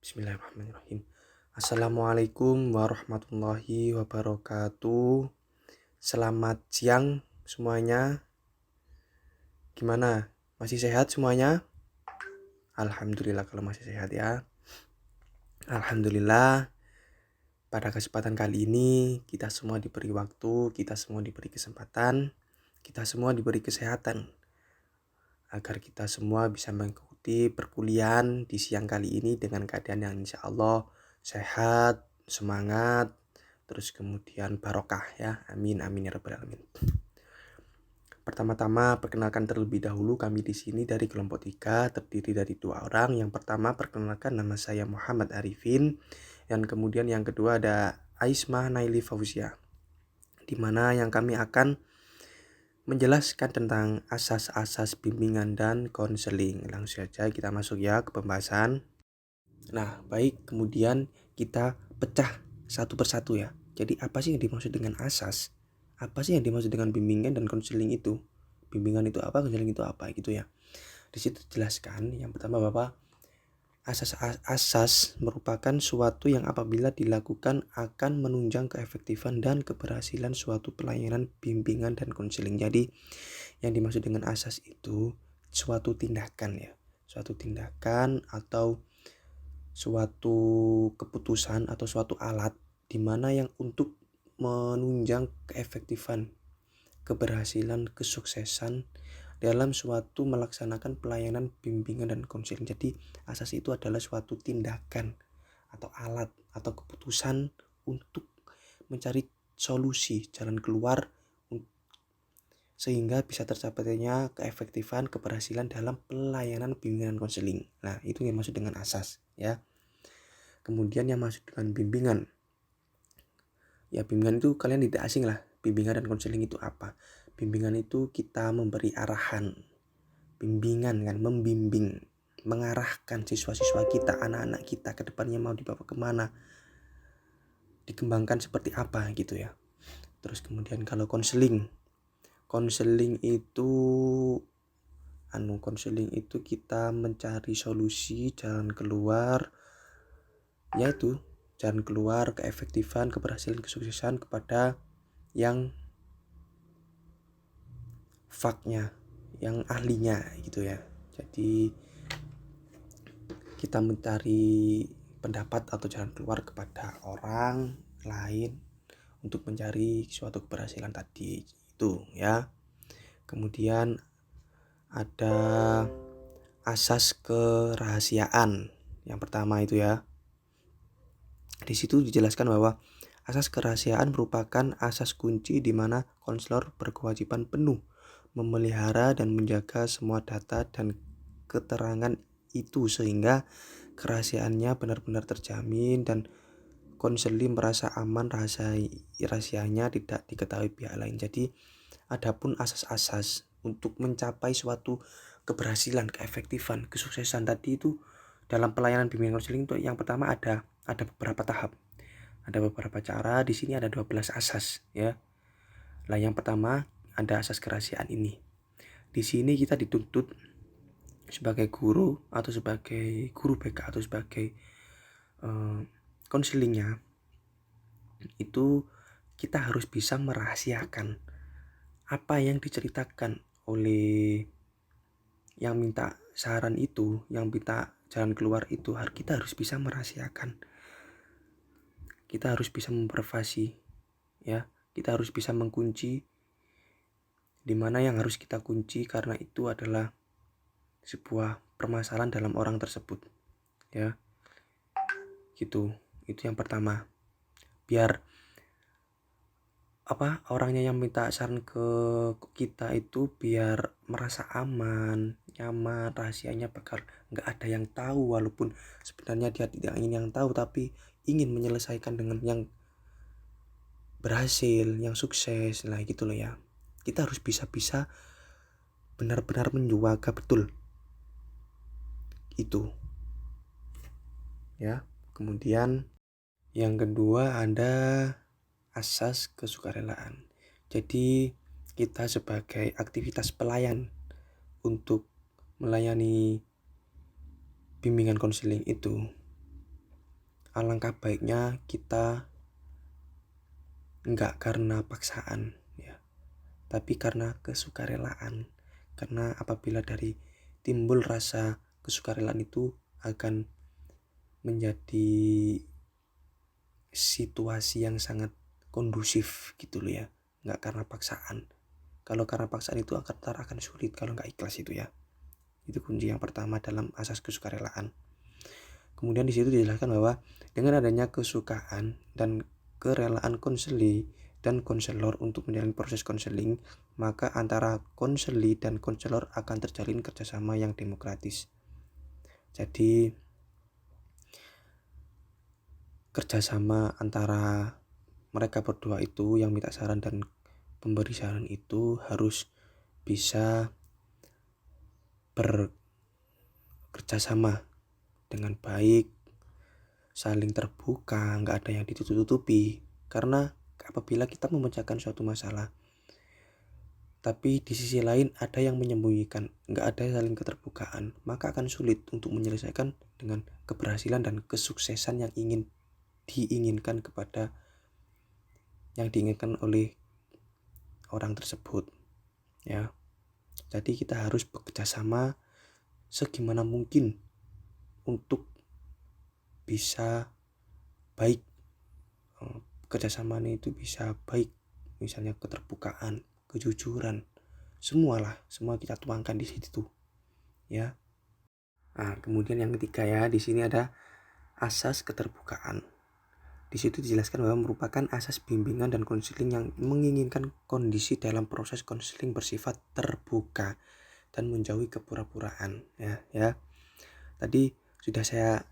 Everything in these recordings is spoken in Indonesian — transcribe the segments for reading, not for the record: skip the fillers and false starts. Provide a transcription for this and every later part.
Bismillahirrahmanirrahim. Assalamualaikum warahmatullahi wabarakatuh. Selamat siang semuanya. Gimana? Masih sehat semuanya? Alhamdulillah kalau masih sehat ya. Alhamdulillah, pada kesempatan kali ini kita semua diberi waktu, kita semua diberi kesempatan, kita semua diberi kesehatan agar kita semua bisa mengikuti perkuliahan di siang kali ini dengan keadaan yang insya Allah sehat, semangat, terus kemudian barokah ya. Amin amin ya rabbal alamin. Pertama-tama perkenalkan terlebih dahulu, kami di sini dari kelompok 3 terdiri dari 2 orang. Yang pertama perkenalkan, nama saya Muhammad Arifin, dan kemudian yang kedua ada Aismah Naili Fauzia, di mana yang kami akan menjelaskan tentang asas-asas bimbingan dan konseling. Langsung saja kita masuk ya ke pembahasan. Nah, baik, kemudian kita pecah satu persatu ya. Jadi apa sih yang dimaksud dengan asas? Apa sih yang dimaksud dengan bimbingan dan konseling itu? Bimbingan itu apa, konseling itu apa gitu ya. Di situ dijelaskan yang pertama bahwa asas merupakan suatu yang apabila dilakukan akan menunjang keefektifan dan keberhasilan suatu pelayanan bimbingan dan konseling. Jadi yang dimaksud dengan asas itu suatu tindakan ya. Suatu tindakan atau suatu keputusan atau suatu alat di mana yang untuk menunjang keefektifan, keberhasilan, kesuksesan dalam suatu melaksanakan pelayanan bimbingan dan konseling. Jadi asas itu adalah suatu tindakan atau alat atau keputusan untuk mencari solusi, jalan keluar sehingga bisa tercapainya keefektifan, keberhasilan dalam pelayanan bimbingan konseling. Nah, itu yang maksud dengan asas ya. Kemudian yang masuk dengan bimbingan. Ya, bimbingan itu kalian tidak asing lah. Bimbingan dan konseling itu apa? Bimbingan itu kita memberi arahan. Bimbingan kan, membimbing, mengarahkan siswa-siswa kita, anak-anak kita ke depannya mau dibawa kemana, dikembangkan seperti apa gitu ya. Terus kemudian kalau konseling itu kita mencari solusi, jalan keluar, yaitu jalan keluar, keefektifan, keberhasilan, kesuksesan kepada yang faknya, yang ahlinya gitu ya. Jadi kita mencari pendapat atau jalan keluar kepada orang lain untuk mencari suatu keberhasilan tadi itu ya. Kemudian ada asas kerahasiaan. Yang pertama itu ya. Di situ dijelaskan bahwa asas kerahasiaan merupakan asas kunci di mana konselor berkewajiban penuh memelihara dan menjaga semua data dan keterangan itu sehingga kerahasiaannya benar-benar terjamin dan konseling merasa aman rahasianya tidak diketahui pihak lain. Jadi adapun asas-asas untuk mencapai suatu keberhasilan, keefektifan, kesuksesan tadi itu dalam pelayanan bimbingan konseling itu yang pertama ada beberapa tahap. Ada beberapa cara, di sini ada 12 asas ya. Lah yang pertama ada asas kerahasiaan ini. Di sini kita dituntut sebagai guru atau sebagai guru BK atau sebagai konselingnya itu kita harus bisa merahasiakan apa yang diceritakan oleh yang minta saran itu, yang minta jalan keluar itu. Kita harus bisa merahasiakan, kita harus bisa memprivasi ya, kita harus bisa mengunci di mana yang harus kita kunci karena itu adalah sebuah permasalahan dalam orang tersebut ya. Gitu, itu yang pertama, biar orangnya yang minta saran ke kita itu biar merasa aman, nyaman, rahasianya bakal nggak ada yang tahu, walaupun sebenarnya dia tidak ingin yang tahu tapi ingin menyelesaikan dengan yang berhasil, yang sukses. Nah gitu loh ya, kita harus bisa benar-benar menjaga betul itu ya. Kemudian yang kedua ada asas kesukarelaan. Jadi kita sebagai aktivitas pelayan untuk melayani bimbingan konseling itu alangkah baiknya kita enggak karena paksaan ya, tapi karena kesukarelaan. Karena apabila dari timbul rasa kesukarelaan itu akan menjadi situasi yang sangat kondusif gitu loh ya, nggak karena paksaan. Kalau karena paksaan itu akan sulit kalau nggak ikhlas itu ya. Itu kunci yang pertama dalam asas kesukarelaan. Kemudian di situ dijelaskan bahwa dengan adanya kesukaan dan kerelaan konseli dan konselor untuk menjalani proses konseling, maka antara konseli dan konselor akan terjalin kerjasama yang demokratis. Jadi kerjasama antara mereka berdua itu, yang minta saran dan pemberi saran itu harus bisa bekerjasama dengan baik, saling terbuka, nggak ada yang ditutup-tutupi. Karena apabila kita memecahkan suatu masalah, tapi di sisi lain ada yang menyembunyikan, nggak ada saling keterbukaan, maka akan sulit untuk menyelesaikan dengan keberhasilan dan kesuksesan yang diinginkan oleh orang tersebut ya. Jadi kita harus bekerja sama segimana mungkin untuk bisa baik, kerjasamanya itu bisa baik, misalnya keterbukaan, kejujuran, semua kita tuangkan di situ ya. Nah, kemudian yang ketiga ya, di sini ada asas keterbukaan. Di situ dijelaskan bahwa merupakan asas bimbingan dan konseling yang menginginkan kondisi dalam proses konseling bersifat terbuka dan menjauhi kepura-puraan ya. Tadi sudah saya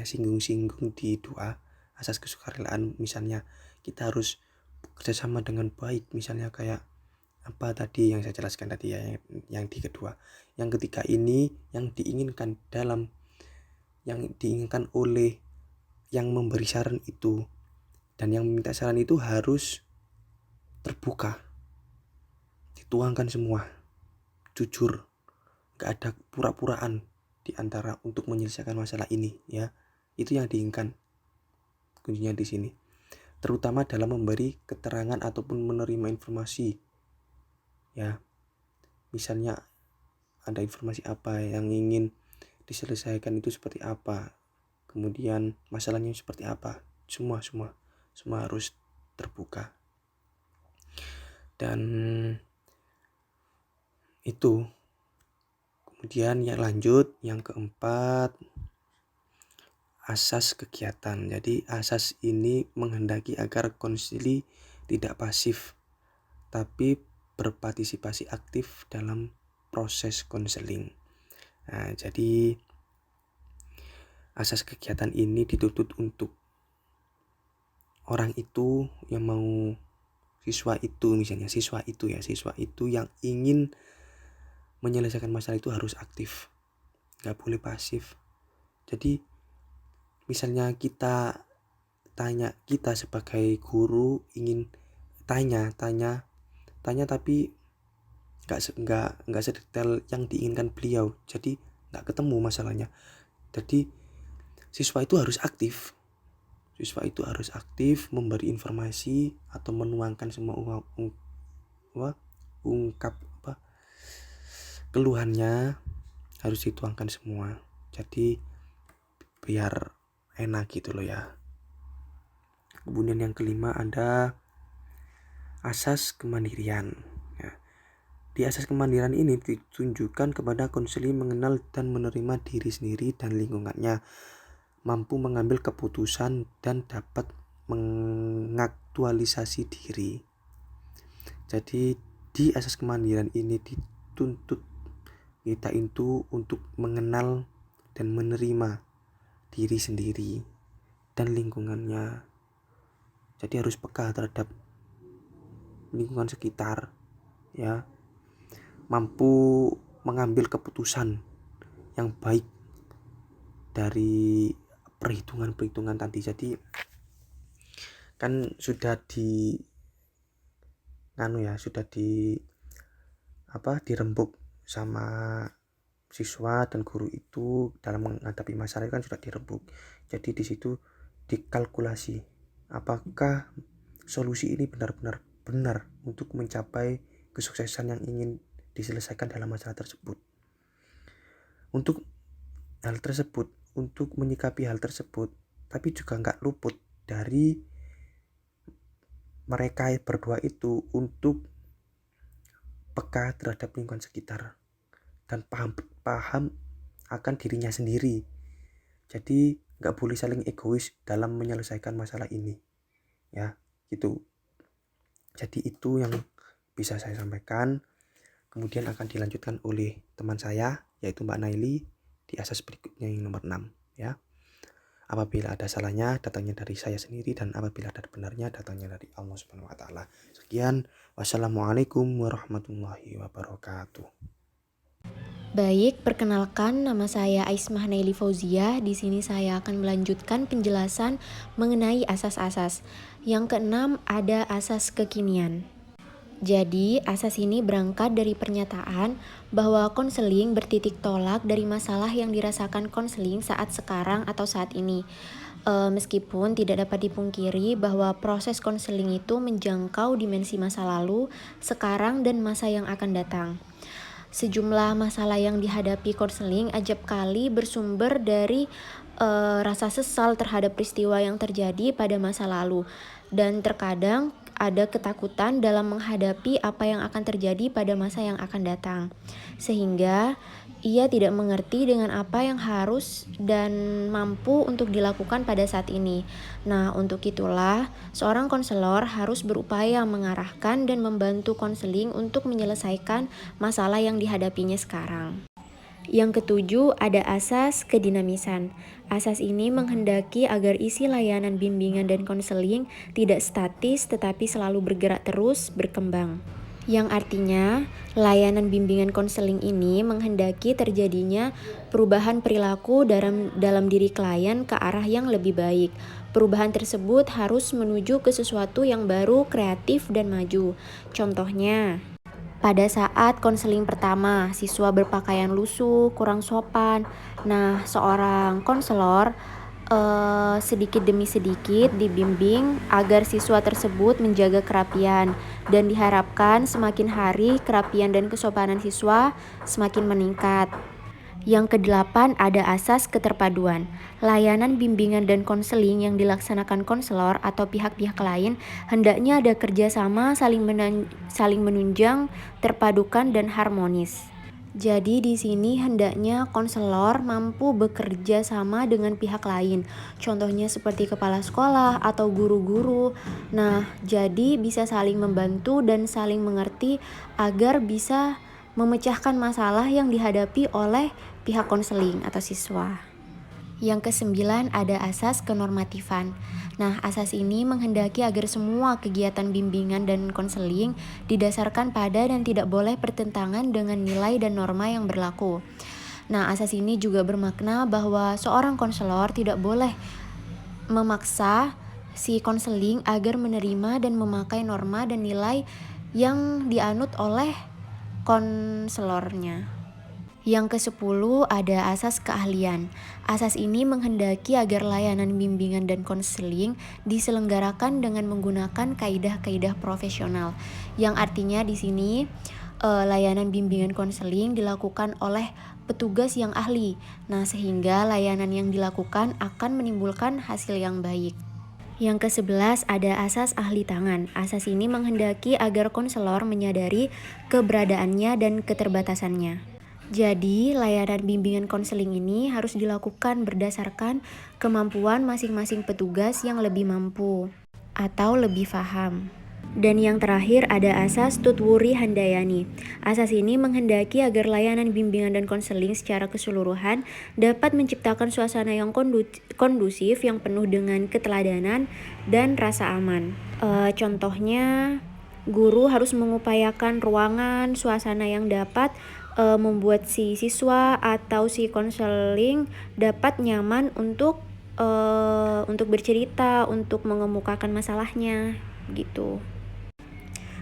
singgung-singgung di dua asas kesukarelaan, misalnya kita harus bekerjasama dengan baik, misalnya kayak apa tadi yang saya jelaskan tadi ya, yang di kedua. Yang ketiga ini yang diinginkan oleh yang memberi saran itu dan yang meminta saran itu harus terbuka, dituangkan semua, jujur, gak ada pura-puraan di antara untuk menyelesaikan masalah ini ya. Itu yang diinginkan kuncinya di sini, terutama dalam memberi keterangan ataupun menerima informasi ya. Misalnya ada informasi apa yang ingin diselesaikan itu seperti apa, kemudian masalahnya seperti apa, semua harus terbuka. Dan itu kemudian yang lanjut, yang keempat, asas kegiatan. Jadi asas ini menghendaki agar konsili tidak pasif tapi berpartisipasi aktif dalam proses konseling. Nah, jadi asas kegiatan ini dituntut untuk orang itu yang mau, siswa itu yang ingin menyelesaikan masalah itu harus aktif, gak boleh pasif. Jadi misalnya kita sebagai guru ingin tanya tapi nggak sedetail yang diinginkan beliau, jadi nggak ketemu masalahnya. Jadi siswa itu harus aktif memberi informasi atau menuangkan semua keluhannya, harus dituangkan semua. Jadi biar enak gitu loh ya. Kemudian yang kelima ada asas kemandirian. Di asas kemandirian ini ditunjukkan kepada konseli mengenal dan menerima diri sendiri dan lingkungannya, mampu mengambil keputusan dan dapat mengaktualisasi diri. Jadi di asas kemandirian ini dituntut kita itu untuk mengenal dan menerima diri sendiri dan lingkungannya. Jadi harus peka terhadap lingkungan sekitar ya, mampu mengambil keputusan yang baik dari perhitungan tadi. Jadi kan sudah dirembuk sama siswa dan guru itu dalam menghadapi masalah kan sudah direbuk. Jadi di situ dikalkulasi apakah solusi ini benar-benar benar untuk mencapai kesuksesan yang ingin diselesaikan dalam masalah tersebut. Untuk menyikapi hal tersebut, tapi juga nggak luput dari mereka berdua itu untuk peka terhadap lingkungan sekitar dan paham akan dirinya sendiri. Jadi nggak boleh saling egois dalam menyelesaikan masalah ini, ya gitu. Jadi itu yang bisa saya sampaikan. Kemudian akan dilanjutkan oleh teman saya, yaitu Mbak Naili, di asas berikutnya yang nomor 6, ya. Apabila ada salahnya, datangnya dari saya sendiri, dan apabila ada benarnya, datangnya dari Allah Subhanahu wa Ta'ala. Sekian, wassalamualaikum warahmatullahi wabarakatuh. Baik, perkenalkan, nama saya Aismah Naili Fauzia. Di sini saya akan melanjutkan penjelasan mengenai asas-asas. Yang keenam ada asas kekinian. Jadi, asas ini berangkat dari pernyataan bahwa konseling bertitik tolak dari masalah yang dirasakan konseling saat sekarang atau saat ini. Meskipun tidak dapat dipungkiri bahwa proses konseling itu menjangkau dimensi masa lalu, sekarang, dan masa yang akan datang. Sejumlah masalah yang dihadapi konseling acap kali bersumber dari rasa sesal terhadap peristiwa yang terjadi pada masa lalu, dan terkadang ada ketakutan dalam menghadapi apa yang akan terjadi pada masa yang akan datang, sehingga ia tidak mengerti dengan apa yang harus dan mampu untuk dilakukan pada saat ini. Nah, untuk itulah seorang konselor harus berupaya mengarahkan dan membantu konseling untuk menyelesaikan masalah yang dihadapinya sekarang. Yang ketujuh ada asas kedinamisan. Asas ini menghendaki agar isi layanan bimbingan dan konseling tidak statis tetapi selalu bergerak terus, berkembang. Yang artinya, layanan bimbingan konseling ini menghendaki terjadinya perubahan perilaku dalam diri klien ke arah yang lebih baik. Perubahan tersebut harus menuju ke sesuatu yang baru, kreatif, dan maju. Contohnya, pada saat konseling pertama, siswa berpakaian lusuh, kurang sopan. Nah, seorang konselor sedikit demi sedikit dibimbing agar siswa tersebut menjaga kerapian, dan diharapkan semakin hari kerapian dan kesopanan siswa semakin meningkat. Yang kedelapan ada asas keterpaduan. Layanan bimbingan dan konseling yang dilaksanakan konselor atau pihak-pihak lain hendaknya ada kerjasama saling menunjang, terpadukan, dan harmonis. Jadi di sini hendaknya konselor mampu bekerja sama dengan pihak lain. Contohnya seperti kepala sekolah atau guru-guru. Nah, jadi bisa saling membantu dan saling mengerti agar bisa memecahkan masalah yang dihadapi oleh pihak konseling atau siswa. Yang kesembilan ada asas kenormatifan. Nah, asas ini menghendaki agar semua kegiatan bimbingan dan konseling didasarkan pada dan tidak boleh bertentangan dengan nilai dan norma yang berlaku. Nah, asas ini juga bermakna bahwa seorang konselor tidak boleh memaksa si konseling agar menerima dan memakai norma dan nilai yang dianut oleh konselornya. Yang ke-10 ada asas keahlian. Asas ini menghendaki agar layanan bimbingan dan konseling diselenggarakan dengan menggunakan kaidah-kaidah profesional. Yang artinya di sini layanan bimbingan konseling dilakukan oleh petugas yang ahli. Nah, sehingga layanan yang dilakukan akan menimbulkan hasil yang baik. Yang ke-11 ada asas ahli tangan. Asas ini menghendaki agar konselor menyadari keberadaannya dan keterbatasannya. Jadi, layanan bimbingan konseling ini harus dilakukan berdasarkan kemampuan masing-masing petugas yang lebih mampu atau lebih paham. Dan yang terakhir ada asas Tutwuri Handayani. Asas ini menghendaki agar layanan bimbingan dan konseling secara keseluruhan dapat menciptakan suasana yang kondusif yang penuh dengan keteladanan dan rasa aman. Contohnya, guru harus mengupayakan ruangan, suasana yang dapat membuat si siswa atau si konseling dapat nyaman untuk bercerita, untuk mengemukakan masalahnya, gitu.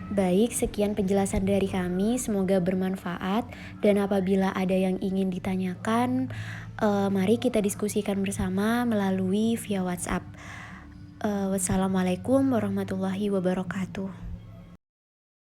Baik, sekian penjelasan dari kami, semoga bermanfaat. Dan apabila ada yang ingin ditanyakan, mari kita diskusikan bersama melalui via WhatsApp. Wassalamualaikum warahmatullahi wabarakatuh.